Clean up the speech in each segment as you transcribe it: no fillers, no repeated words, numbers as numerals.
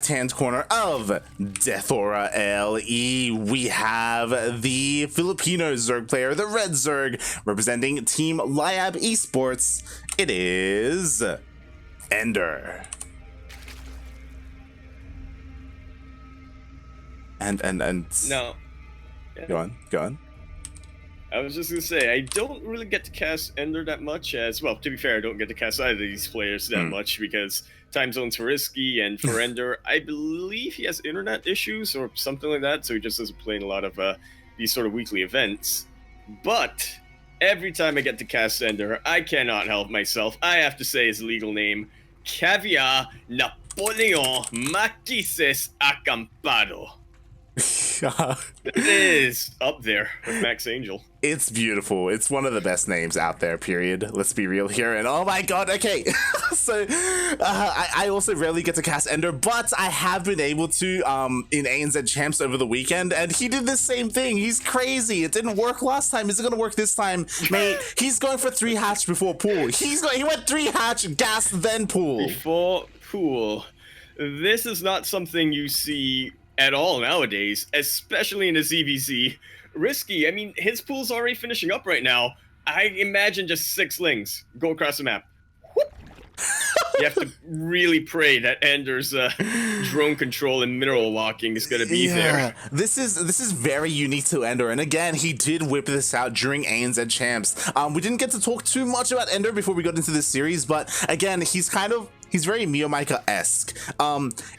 left-hand corner of Death Aura LE, we have the Filipino Zerg player, the Red Zerg, representing Team Liab Esports. It is EnDerr. And no. Yeah. Go on. I was just gonna say, I don't really get to cast EnDerr that much as, well, to be fair, I don't get to cast either of these players that much because time zones for RiSky, and for EnDerr, I believe he has internet issues or something like that, so he just doesn't play in a lot of these sort of weekly events. But every time I get to cast EnDerr, I cannot help myself. I have to say his legal name, Caviar Napoleon Maquises Acampado. It is up there with Max Angel. It's beautiful. It's one of the best names out there, period. Let's be real here. And oh my god, okay. So I also rarely get to cast EnDerr, but I have been able to in ANZ Champs over the weekend, and he did the same thing. He's crazy. It didn't work last time. Is it gonna work this time? Mate, he's going for 3 hatch before pool. He went 3 hatch, gas, then pool. Before pool. This is not something you see at all nowadays, especially in a ZVZ. RiSky, I mean, his pool's already finishing up right now. I imagine just 6 lings go across the map. Whoop. You have to really pray that EnDerr's drone control and mineral locking is going to be there. This is very unique to EnDerr, and again, he did whip this out during ANZ Champs. We didn't get to talk too much about EnDerr before we got into this series, but again, he's very Miyamaika-esque.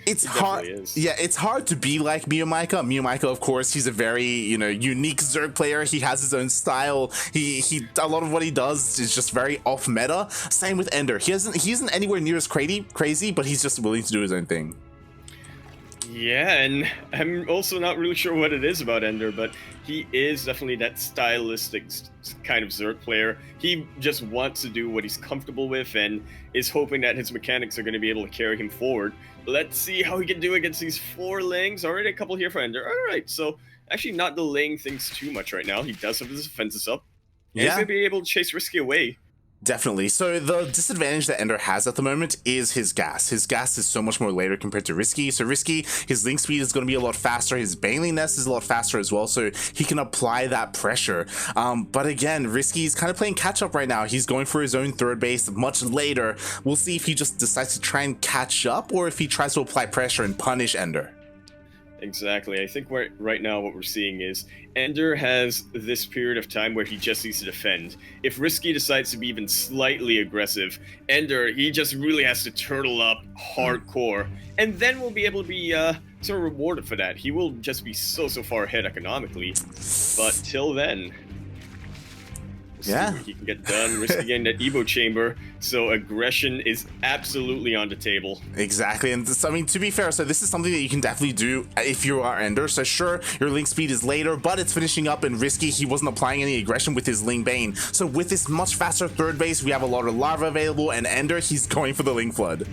It's hard. Yeah, it's hard to be like Miyamaika. Miyamaika, of course, he's a very, unique Zerg player. He has his own style. He a lot of what he does is just very off meta. Same with EnDerr. He isn't anywhere near as crazy, but he's just willing to do his own thing. Yeah, and I'm also not really sure what it is about EnDerr, but he is definitely that stylistic kind of Zerg player. He just wants to do what he's comfortable with and is hoping that his mechanics are going to be able to carry him forward. Let's see how he can do against these 4 lings. Already a couple here for EnDerr. All right, so actually not delaying things too much right now. He does have his defenses up. Yeah. He's going to be able to chase RiSky away. Definitely. So the disadvantage that EnDerr has at the moment is his gas. His gas is so much more later compared to RiSky. So RiSky, his link speed is going to be a lot faster. His Baneling Nest is a lot faster as well, so he can apply that pressure. But again, RiSky is kind of playing catch up right now. He's going for his own third base much later. We'll see if he just decides to try and catch up or if he tries to apply pressure and punish EnDerr. Exactly. I think right now what we're seeing is EnDerr has this period of time where he just needs to defend. If RiSky decides to be even slightly aggressive, EnDerr, he just really has to turtle up hardcore, and then we'll be able to be sort of rewarded for that. He will just be so far ahead economically, but till then, yeah, he can get done. RiSky getting that Evo chamber, so aggression is absolutely on the table. Exactly, and I mean, to be fair, so this is something that you can definitely do if you are EnDerr. So sure, your link speed is later, but it's finishing up, and RiSky, he wasn't applying any aggression with his Ling Bane. So with this much faster third base, we have a lot of lava available, and EnDerr, he's going for the Ling Flood.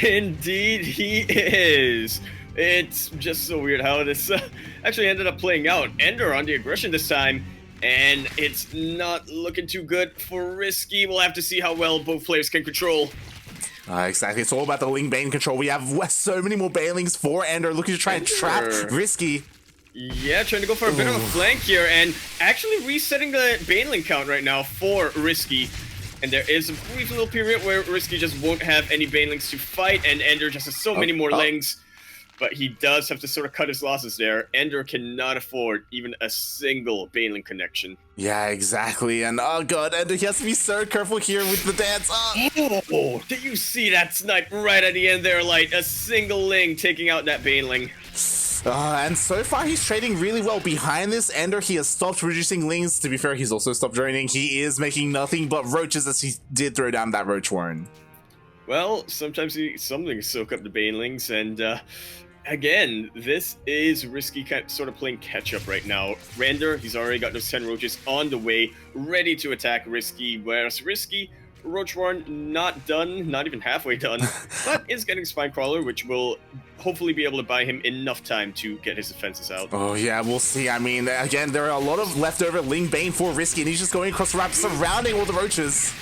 Indeed he is. It's just so weird how this actually ended up playing out. EnDerr on the aggression this time, and it's not looking too good for RiSky. We'll have to see how well both players can control. Exactly. It's all about the Ling Bane control. We have so many more Banelings for EnDerr looking to try and trap RiSky. Yeah, trying to go for a bit of a flank here, and actually resetting the Baneling count right now for RiSky. And there is a brief little period where RiSky just won't have any Banelings to fight, and EnDerr just has so many more lings. But he does have to sort of cut his losses there. EnDerr cannot afford even a single Baneling connection. Yeah, exactly. And oh god, EnDerr, he has to be so careful here with the dance. Oh, did you see that snipe right at the end there? Like a single ling taking out that Baneling. And so far he's trading really well. Behind this, EnDerr, he has stopped reducing lings. To be fair, he's also stopped draining. He is making nothing but roaches as he did throw down that roach warren. Well, sometimes something to soak up the Banelings, and again, this is RiSky sort of playing catch-up right now. EnDerr, he's already got those 10 roaches on the way, ready to attack RiSky, whereas RiSky, Roach Warren not done, not even halfway done, but is getting Spinecrawler, which will hopefully be able to buy him enough time to get his defenses out. Oh yeah, we'll see. I mean, again, there are a lot of leftover Ling Bane for RiSky, and he's just going across the map, surrounding all the roaches.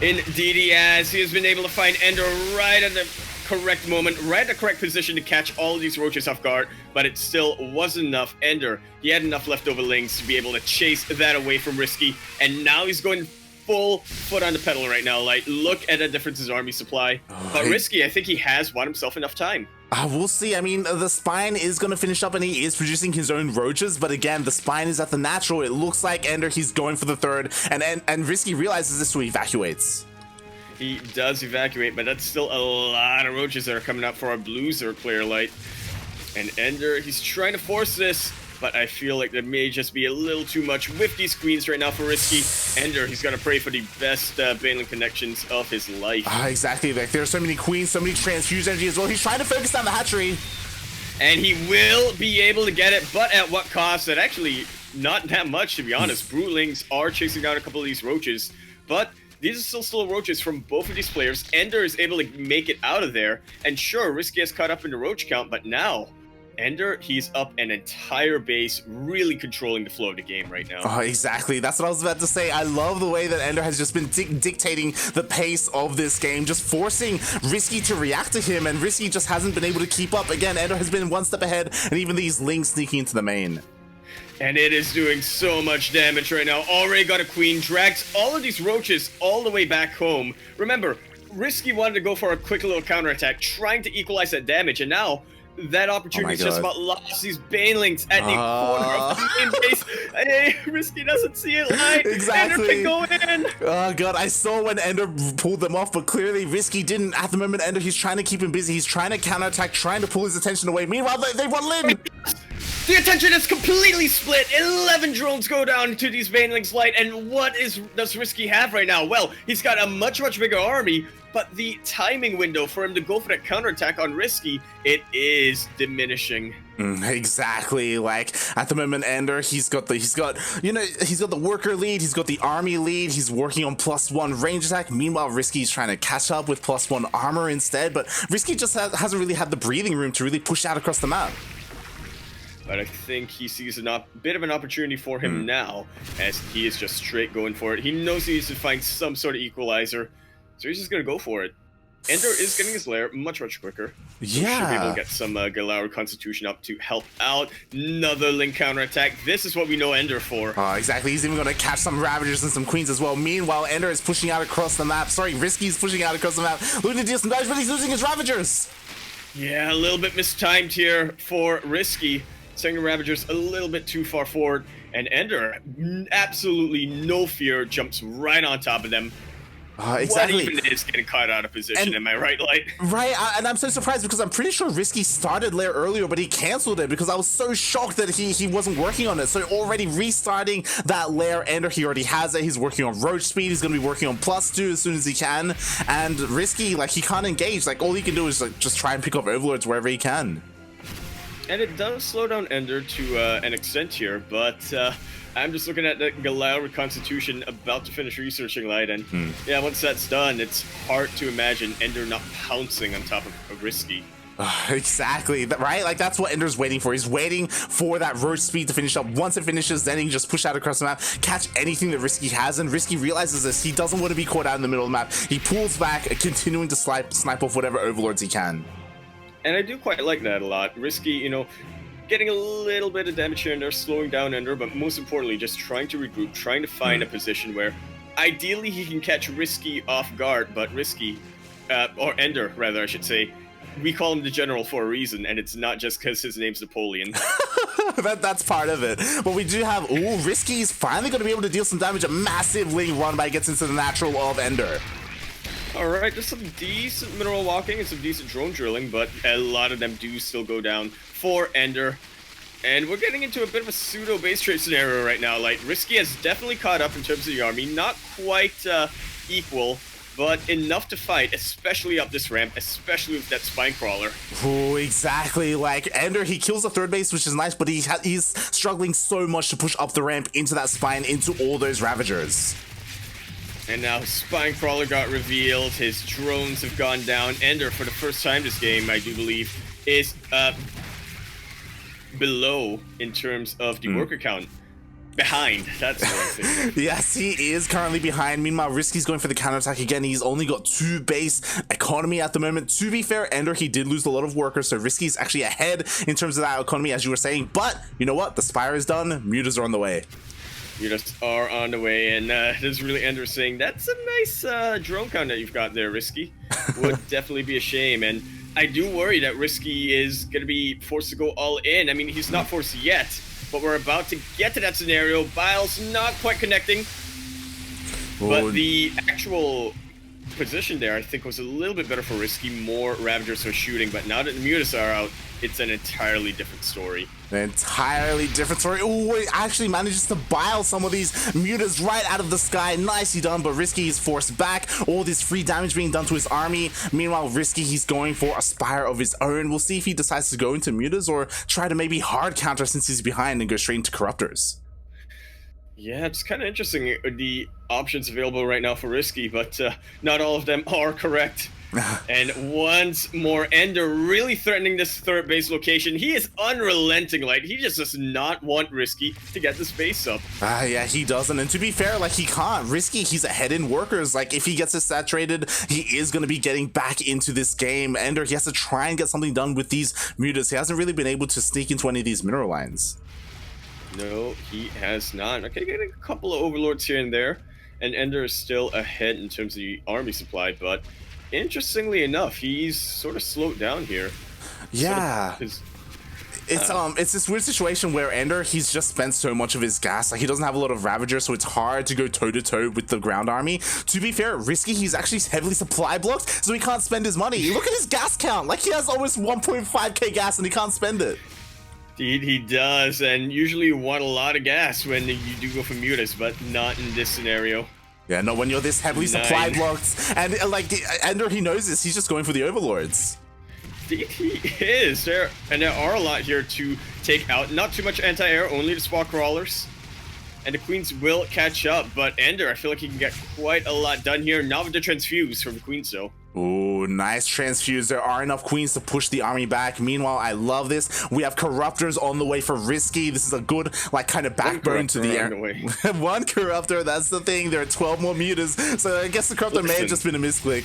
Indeed he has. He has been able to find EnDerr right at the correct moment, right at the correct position to catch all of these roaches off guard, but it still wasn't enough. EnDerr, he had enough leftover links to be able to chase that away from RiSky, and now he's going full foot on the pedal right now. Like, look at the difference in his army supply. But RiSky, I think he has bought himself enough time. We'll see. I mean, the spine is going to finish up and he is producing his own roaches, but again, the spine is at the natural. It looks like EnDerr, he's going for the third, and RiSky realizes this, so he evacuates. He does evacuate, but that's still a lot of roaches that are coming up for our blue Zerg player light. And EnDerr, he's trying to force this, but I feel like there may just be a little too much with these queens right now for RiSky. EnDerr, he's got to pray for the best Baneling connections of his life. Exactly. Like, there are so many queens, so many transfused energy as well. He's trying to focus down the hatchery. And he will be able to get it, but at what cost? And actually, not that much, to be honest. Broodlings are chasing down a couple of these roaches, but these are still roaches from both of these players. EnDerr is able to make it out of there. And sure, RiSky has caught up in the roach count, but now EnDerr, he's up an entire base, really controlling the flow of the game right now. Exactly. That's what I was about to say. I love the way that EnDerr has just been dictating the pace of this game, just forcing RiSky to react to him, and RiSky just hasn't been able to keep up. Again, EnDerr has been one step ahead, and even these links sneaking into the main. And it is doing so much damage right now. Already got a queen, drags all of these roaches all the way back home. Remember, RiSky wanted to go for a quick little counterattack, trying to equalize that damage, and now that opportunity is just about lost. These Banelings at the corner of the main base. Hey, RiSky doesn't see it light. Exactly. EnDerr can go in. Oh god, I saw when EnDerr pulled them off, but clearly RiSky didn't. At the moment, EnDerr, he's trying to keep him busy. He's trying to counterattack, trying to pull his attention away. Meanwhile, they run in. The attention is completely split. 11 drones go down to these Banelings light, and what does RiSky have right now? Well, he's got a much bigger army, but the timing window for him to go for that counterattack on RiSky, it is diminishing. Exactly. Like, at the moment, EnDerr, he's got the worker lead, he's got the army lead, he's working on +1 range attack. Meanwhile, RiSky's trying to catch up with +1 armor instead, but RiSky just hasn't really had the breathing room to really push out across the map. But I think he sees a bit of an opportunity for him now, as he is just straight going for it. He knows he needs to find some sort of equalizer, so he's just going to go for it. EnDerr is getting his lair much quicker. Yeah. Should be able to get some Galauer Constitution up to help out. Another link counterattack. This is what we know EnDerr for. Exactly. He's even going to catch some Ravagers and some Queens as well. Meanwhile, EnDerr is pushing out across the map. Sorry, RiSky's pushing out across the map. Looking to deal some damage, but he's losing his Ravagers. Yeah, a little bit mistimed here for RiSky. Sending Ravagers a little bit too far forward, and EnDerr, absolutely no fear, jumps right on top of them. Exactly. What even is getting caught out of position, am I right, Light? Right, and I'm so surprised because I'm pretty sure RiSky started lair earlier, but he cancelled it because I was so shocked that he wasn't working on it. So already restarting that lair, EnDerr, he already has it. He's working on roach speed. He's going to be working on +2 as soon as he can. And RiSky, like, he can't engage. Like, all he can do is like just try and pick up overlords wherever he can. And it does slow down EnDerr to an extent here, but I'm just looking at the Galauer Constitution about to finish researching Light, and yeah, once that's done, it's hard to imagine EnDerr not pouncing on top of RiSky. Exactly, right? Like, that's what EnDerr's waiting for. He's waiting for that roach speed to finish up. Once it finishes, then he can just push out across the map, catch anything that RiSky has, and RiSky realizes this. He doesn't want to be caught out in the middle of the map. He pulls back, continuing to snipe off whatever overlords he can. And I do quite like that a lot. RiSky, you know, getting a little bit of damage here and there, slowing down EnDerr, but most importantly, just trying to regroup, trying to find a position where ideally he can catch RiSky off guard, but RiSky, or EnDerr rather, I should say, we call him the General for a reason, and it's not just because his name's Napoleon. That's part of it. But we do have, RiSky's finally going to be able to deal some damage. A massive link run by gets into the natural of EnDerr. Alright, there's some decent mineral walking and some decent drone drilling, but a lot of them do still go down for EnDerr. And we're getting into a bit of a pseudo base trade scenario right now. Like, RiSky has definitely caught up in terms of the army. Not quite equal, but enough to fight, especially up this ramp, especially with that spine crawler. Oh, exactly. Like, EnDerr, he kills the third base, which is nice, but he's struggling so much to push up the ramp into that spine, into all those Ravagers. And now Spine Crawler got revealed, his drones have gone down. EnDerr, for the first time this game, I do believe, is below in terms of the worker count. behind. That's what I'm thinking. Yes, he is currently behind. Meanwhile, RiSky's going for the counterattack again. He's only got 2 base economy at the moment. To be fair, EnDerr, he did lose a lot of workers, so RiSky's actually ahead in terms of that economy, as you were saying. But you know what? The Spire is done. Mutas are on the way. Mutas are on the way, and there's really EnDerr saying, that's a nice drone count that you've got there, RiSky. Would definitely be a shame, and I do worry that RiSky is going to be forced to go all in. I mean, he's not forced yet, but we're about to get to that scenario. Biles not quite connecting, but the actual position there, I think, was a little bit better for RiSky. More Ravagers are shooting, but now that the Mutas are out, it's an entirely different story. An entirely different story. Oh, it actually manages to bile some of these Mutas right out of the sky. Nicely done, but RiSky is forced back. All this free damage being done to his army. Meanwhile, RiSky, he's going for a Spire of his own. We'll see if he decides to go into Mutas or try to maybe hard counter since he's behind and go straight into Corruptors. Yeah, it's kind of interesting, the options available right now for RiSky, but not all of them are correct. And once more, EnDerr really threatening this third base location. He is unrelenting, like, he just does not want RiSky to get this base up. Yeah, he doesn't. And to be fair, like, he can't. RiSky, he's ahead in workers. Like, if he gets it saturated, he is going to be getting back into this game. EnDerr, he has to try and get something done with these Mutas. He hasn't really been able to sneak into any of these mineral lines. No, he has not. Okay, getting a couple of overlords here and there, and EnDerr is still ahead in terms of the army supply, but interestingly enough, he's sort of slowed down here. Yeah. It's this weird situation where EnDerr, he's just spent so much of his gas. Like, he doesn't have a lot of Ravagers, so it's hard to go toe-to-toe with the ground army. To be fair, RiSky, he's actually heavily supply blocked, so he can't spend his money. Look at his gas count. Like, he has almost 1.5k gas, and he can't spend it. He does, and usually you want a lot of gas when you do go for Mutas, but not in this scenario. Yeah, no, when you're this heavily supply blocked, and like, EnDerr, he knows this, he's just going for the overlords. He is, and there are a lot here to take out. Not too much anti-air, only the spot crawlers. And the queens will catch up, but EnDerr, I feel like he can get quite a lot done here. Not with the transfuse from the queens, though. Ooh, nice transfuse. There are enough queens to push the army back. Meanwhile, I love this. We have Corruptors on the way for RiSky. This is a good, like, kind of backbone to the air. One Corruptor, that's the thing. There are 12 more Mutas, so I guess the Corruptor may have just been a misclick.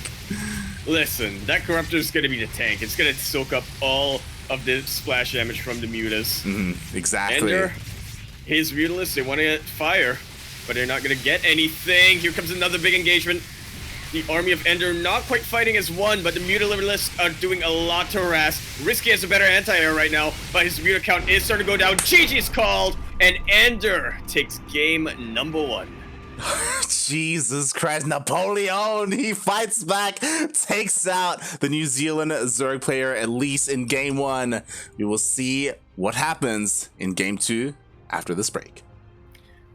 Listen, that Corruptor is going to be the tank. It's going to soak up all of the splash damage from the Mutas. Exactly. EnDerr, his Mutalists, they want to get fire, but they're not going to get anything. Here comes another big engagement. The army of EnDerr not quite fighting as one, but the Mutalists are doing a lot to harass. RiSky has a better anti-air right now, but his Muta count is starting to go down. GG's called, and EnDerr takes game number 1. Jesus Christ, Napoleon, he fights back, takes out the New Zealand Zerg player, at least in game 1. We will see what happens in game 2 after this break.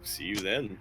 See you then.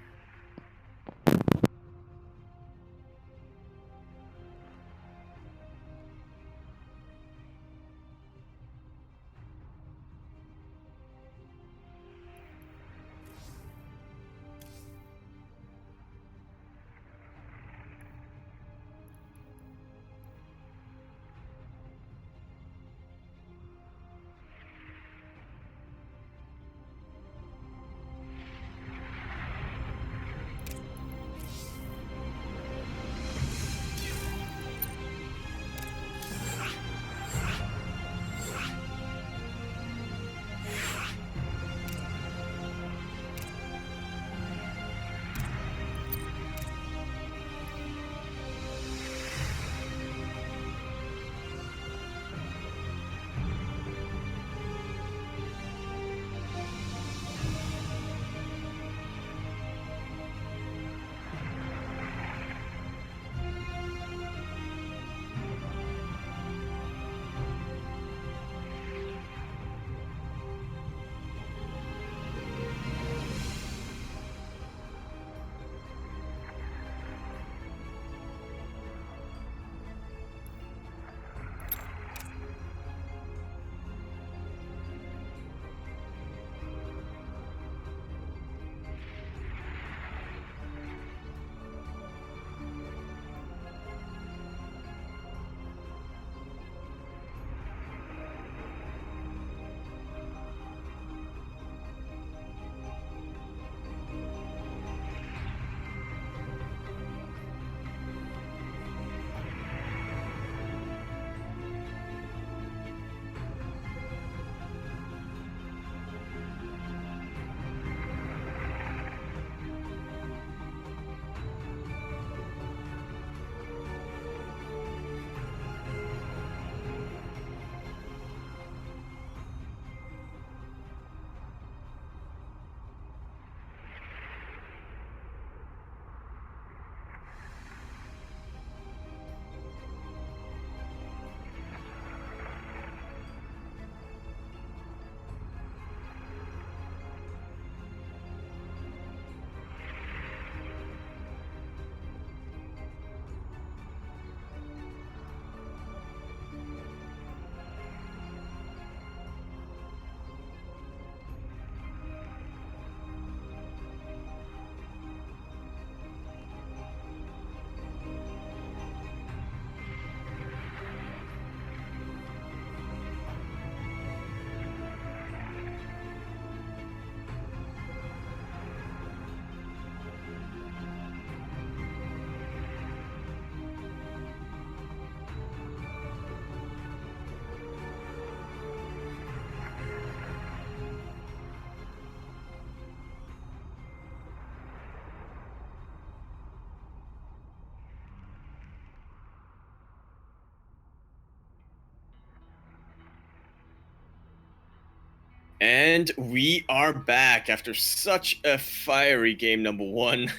And we are back after such a fiery game number 1.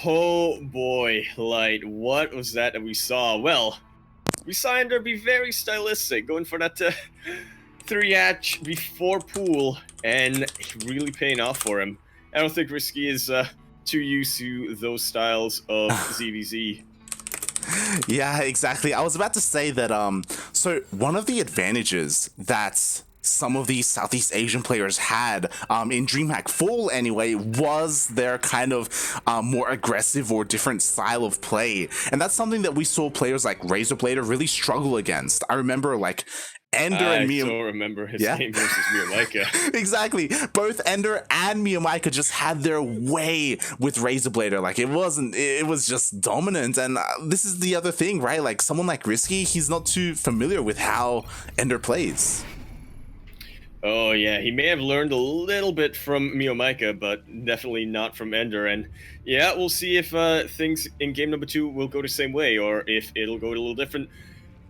Oh boy, Light, what was that we saw? Well, we saw EnDerr be very stylistic, going for that 3-hatch before pool, and really paying off for him. I don't think RiSky is too used to those styles of ZVZ. Yeah, exactly. I was about to say that, so one of the advantages that some of these Southeast Asian players had in DreamHack Full anyway was their kind of more aggressive or different style of play. And that's something that we saw players like Razorblader really struggle against. I remember like EnDerr and Mia. I still remember his game versus Miyamaika. Exactly. Both EnDerr and Miyamaika just had their way with Razorblader. Like it was just dominant. And this is the other thing, right? Like someone like RiSky, he's not too familiar with how EnDerr plays. Oh yeah, he may have learned a little bit from Miyamaika, but definitely not from EnDerr. And yeah, we'll see if things in game number 2 will go the same way, or if it'll go a little different.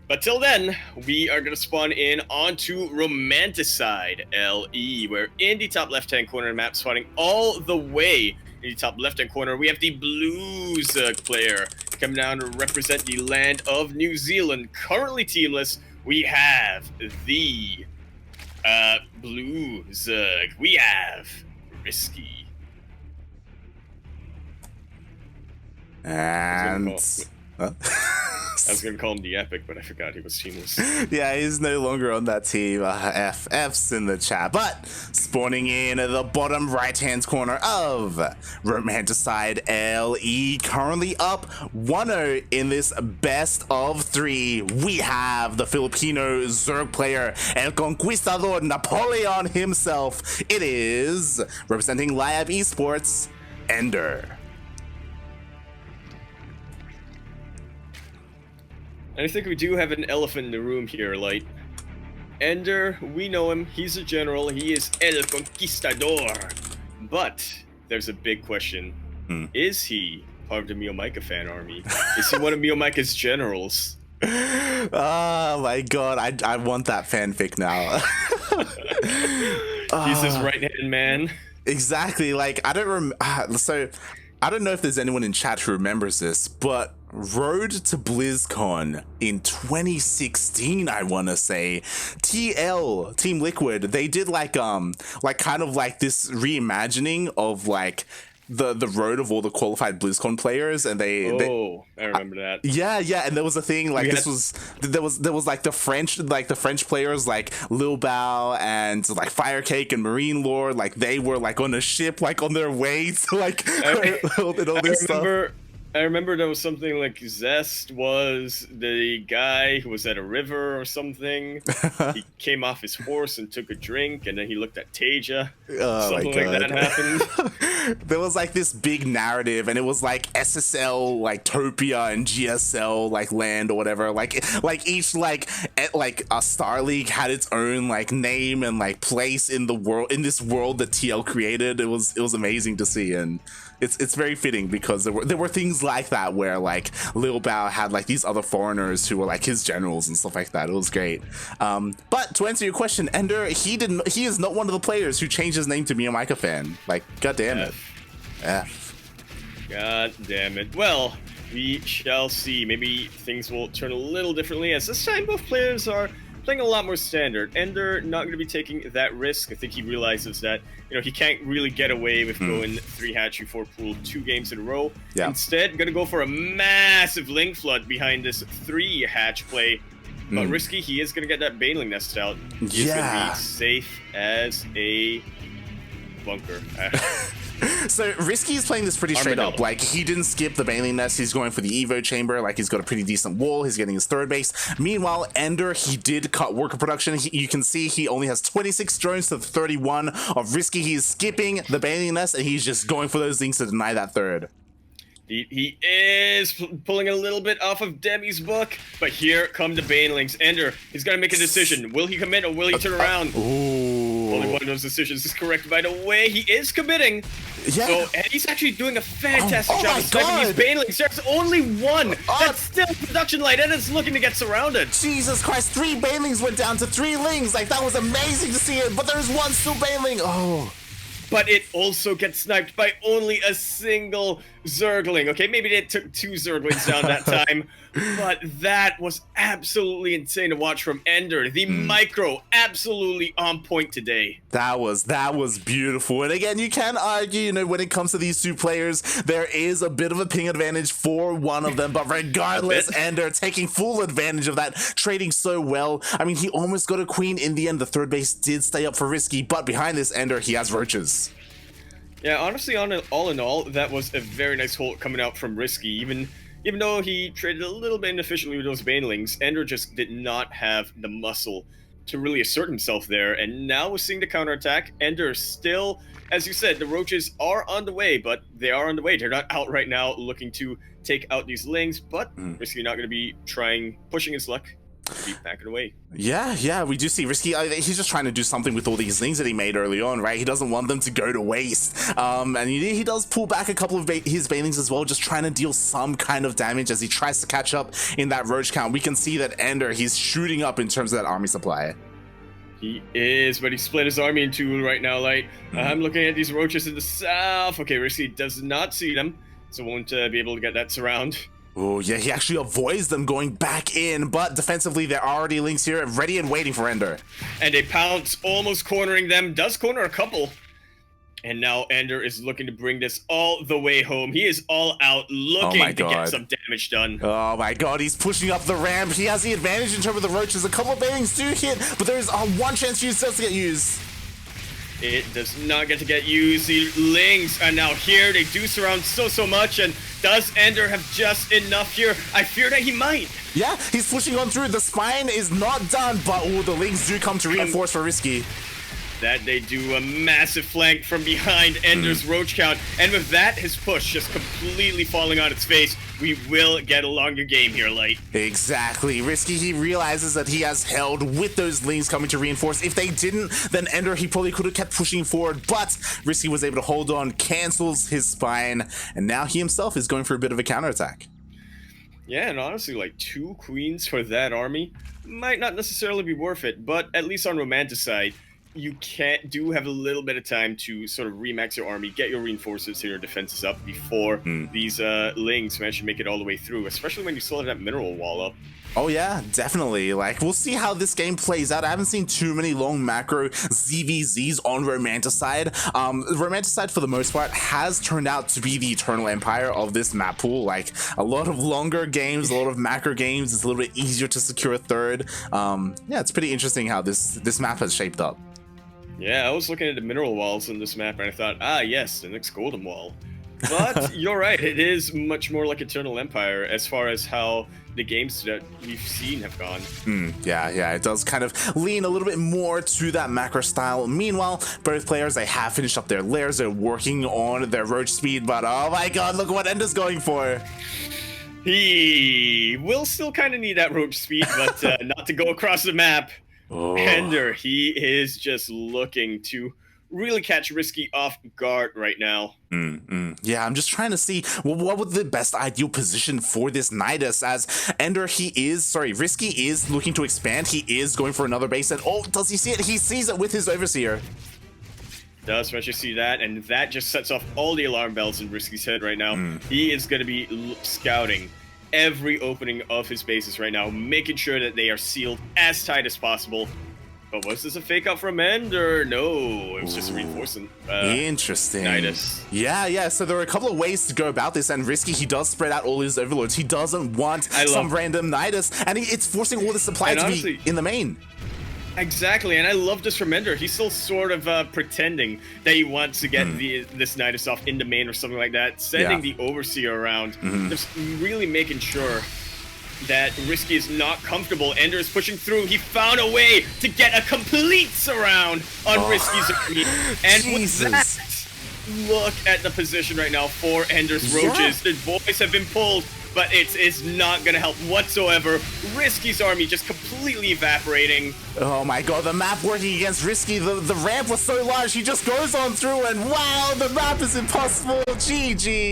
But till then, we are going to spawn in onto Romanticide LE, where in the top left-hand corner of the map, spawning all the way in the top left-hand corner, we have the Blues player coming down to represent the land of New Zealand. Currently teamless, we have the Blues. We have RiSky. And I was gonna call him the Epic, but I forgot he was teamless. Yeah, he's no longer on that team. F's in the chat. But spawning in at the bottom right-hand corner of Romanticide LE, currently up 1-0 in this best of 3. We have the Filipino Zerg player, El Conquistador Napoleon himself. It is representing Live Esports, EnDerr. And I think we do have an elephant in the room here, Light. EnDerr, we know him, he's a general, he is El Conquistador. But there's a big question. Is he part of the Miyamaika fan army? Is he one of Miyamaika's generals? Oh my god, I want that fanfic now. He's his right-hand man. Exactly, like, I don't so, I don't know if there's anyone in chat who remembers this, but Road to BlizzCon in 2016, I want to say, TL, Team Liquid, they did like kind of like this reimagining of like the road of all the qualified BlizzCon players, and I remember that. Yeah, and there was a thing like there was like the French players like Lil Bao and like Firecake and Marine Lord, like they were like on a ship like on their way to like all this stuff. I remember there was something like Zest was the guy who was at a river or something. He came off his horse and took a drink, and then he looked at Tasia. Something like that happened. There was like this big narrative, and it was like SSL, like Topia, and GSL, like land or whatever. Like each like a Star League had its own like name and like place in the world, in this world that TL created. It was amazing to see, and it's very fitting because there were things like that where like Lil Bao had like these other foreigners who were like his generals and stuff like that. It was great. But to answer your question, EnDerr, he is not one of the players who changed his name to Miyamaika fan. Like, god damn it. God damn it. Well, we shall see. Maybe things will turn a little differently, as this time both players are playing a lot more standard. EnDerr not going to be taking that risk. I think he realizes that, you know, he can't really get away with going 3-hatch before pool 2 games in a row. Yeah. Instead, going to go for a massive link flood behind this 3-hatch play. But RiSky, he is going to get that Baneling Nest out. He's going to be safe as a bunker. So RiSky is playing this pretty straight up. Like, he didn't skip the Baneling Nest. He's going for the Evo chamber. Like, he's got a pretty decent wall. He's getting his 3rd base. Meanwhile, EnDerr, he did cut worker production. You can see he only has 26 drones to 31 of RiSky. He's skipping the Baneling Nest, and he's just going for those things to deny that 3rd. He is pulling a little bit off of Demi's book, but here come the Banelings. EnDerr, he's got to make a decision. Will he commit or will he turn around? Ooh. Only one of those decisions is correct, by the way. He is committing. Yeah. So, and he's actually doing a fantastic job of God. sniping these Banelings. There's only one that's still production light and it's looking to get surrounded. Jesus Christ, 3 Banelings went down to 3 Lings. Like, that was amazing to see it, but there's one still Baneling. Oh. But it also gets sniped by only a single Zergling. Okay, maybe they took 2 Zerglings down that time, but that was absolutely insane to watch from EnDerr. The micro absolutely on point today. That was beautiful. And again, you can argue, you know, when it comes to these 2 players, there is a bit of a ping advantage for one of them, but regardless, EnDerr taking full advantage of that, trading so well. I mean, he almost got a queen in the end. The 3rd base did stay up for RiSky, but behind this EnDerr, he has roaches. Yeah, honestly, all in all, that was a very nice ult coming out from RiSky. Even though he traded a little bit inefficiently with those Banelings, EnDerr just did not have the muscle to really assert himself there. And now we're seeing the counterattack. EnDerr still, as you said, the roaches are on the way, but they are on the way. They're not out right now looking to take out these Lings, but RiSky not going to be pushing his luck. Be backing away. Yeah, we do see RiSky. He's just trying to do something with all these things that he made early on, right? He doesn't want them to go to waste. And he does pull back a couple of his Banelings as well, just trying to deal some kind of damage as he tries to catch up in that roach count. We can see that EnDerr, he's shooting up in terms of that army supply. He is, but he split his army in 2 right now, Light. I'm looking at these roaches in the south. Okay, RiSky does not see them, so won't be able to get that surround. Oh, yeah, he actually avoids them going back in, but defensively, there are already Lings here, ready and waiting for EnDerr. And a pounce, almost cornering them, does corner a couple. And now EnDerr is looking to bring this all the way home. He is all out looking to get some damage done. Oh my god, he's pushing up the ramp. He has the advantage in terms of the roaches. A couple of Banelings do hit, but there's one chance he still to get used. It does not get to get used. The Lings are now here. They do surround so much. And does EnDerr have just enough here? I fear that he might. Yeah, he's pushing on through. The spine is not done, but the Lings do come to reinforce for RiSky. That they do a massive flank from behind EnDerr's roach count. And with that, his push just completely falling on its face. We will get a longer game here, Light. Exactly. RiSky, he realizes that he has held with those Lings coming to reinforce. If they didn't, then EnDerr, he probably could have kept pushing forward, but RiSky was able to hold on, cancels his spine, and now he himself is going for a bit of a counterattack. Yeah, and honestly, like 2 queens for that army might not necessarily be worth it, but at least on Romanticide, you do have a little bit of time to sort of remax your army, get your reinforcements and your defenses up before these Lings can actually make it all the way through, especially when you still have that mineral wall up. Oh yeah, definitely. Like, we'll see how this game plays out. I haven't seen too many long macro ZVZs on Romanticide. Romanticide, for the most part, has turned out to be the eternal empire of this map pool. Like, a lot of longer games, a lot of macro games. It's a little bit easier to secure a third. Yeah, it's pretty interesting how this map has shaped up. Yeah, I was looking at the mineral walls in this map and I thought, yes, the next golden wall. But you're right, it is much more like Eternal Empire as far as how the games that we've seen have gone. Yeah, it does kind of lean a little bit more to that macro style. Meanwhile, both players, they have finished up their lairs, they're working on their roach speed, but oh my god, look what EnDerr's going for. He will still kind of need that roach speed, but not to go across the map. EnDerr, he is just looking to really catch RiSky off guard right now. Yeah, I'm just trying to see what would the best ideal position for this Nidus, as EnDerr, RiSky is looking to expand. He is going for another base, and does he see it? He sees it with his Overseer. Does especially see that, and that just sets off all the alarm bells in RiSky's head right now. He is going to be scouting every opening of his bases right now, making sure that they are sealed as tight as possible. But was this a fake out from EnDerr? No, it was just a reinforcement. Interesting. Nidus. Yeah, so there are a couple of ways to go about this, and RiSky, he does spread out all his overlords. He doesn't want some random Nidus, and it's forcing all the supply to be in the main. Exactly, and I love this from EnDerr. He's still sort of pretending that he wants to get this Nidus off in the main or something like that, sending the Overseer around, just really making sure that RiSky is not comfortable. EnDerr is pushing through. He found a way to get a complete surround on RiSky's army. And with that, look at the position right now for EnDerr's roaches. The boys have been pulled, but it's not gonna help whatsoever. RiSky's army just completely evaporating. Oh my god, the map working against RiSky. The ramp was so large, he just goes on through and wow, the map is impossible. GG.